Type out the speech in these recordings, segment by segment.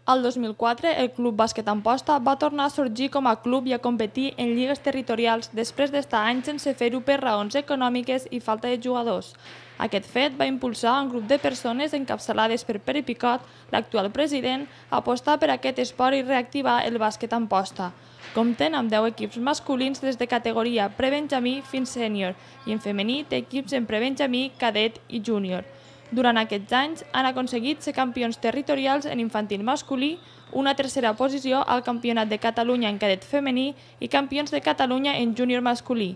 Al 2004, el Club Bàsquet Amposta va tornar a sorgir com a club i a competir en lligues territorials després d'estar anys sense fer-ho per raons econòmiques i falta de jugadors. Aquest fet va impulsar un grup de persones encapçalades per Pere Picot, l'actual president, a apostar per aquest esport i reactivar el bàsquet Amposta. Compten amb 10 equips masculins des de categoria prebenjamí fins sènior i en femení té equips en prebenjamí, cadet i júnior. Durant aquests anys han aconseguit ser campions territorials en infantil masculí, una tercera posició al Campionat de Catalunya en cadet femení i campions de Catalunya en júnior masculí.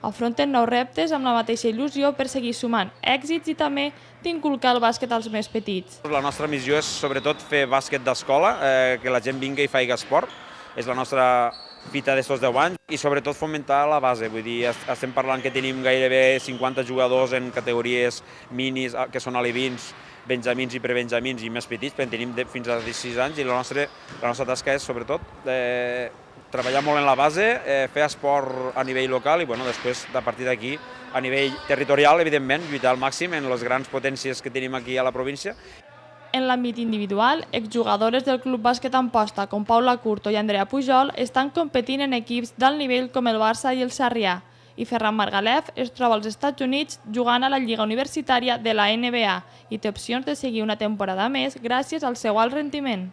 Afronten nous reptes amb la mateixa il·lusió per seguir sumant èxits i també d'inculcar el bàsquet als més petits. La nostra missió és sobretot fer bàsquet d'escola, que la gent vingui i faci esport. És la nostra fita d'estos 10 anys i sobretot fomentar la base. Vull dir, estem parlant que tenim gairebé 50 jugadors en categories minis, que són alevins, benjamins i prebenjamins i més petits, perquè tenim fins a 16 anys i la nostra tasca és sobretot treballar molt en la base, fer esport a nivell local i després, a partir d'aquí, a nivell territorial, evidentment, lluitar al màxim en les grans potències que tenim aquí a la província. En l'àmbit individual, exjugadores del Club Bàsquet Amposta com Paula Curto i Andrea Pujol estan competint en equips d'alt nivell com el Barça i el Sarrià, i Ferran Margalef es troba als Estats Units jugant a la Lliga Universitària de la NBA i té opcions de seguir una temporada més gràcies al seu alt rendiment.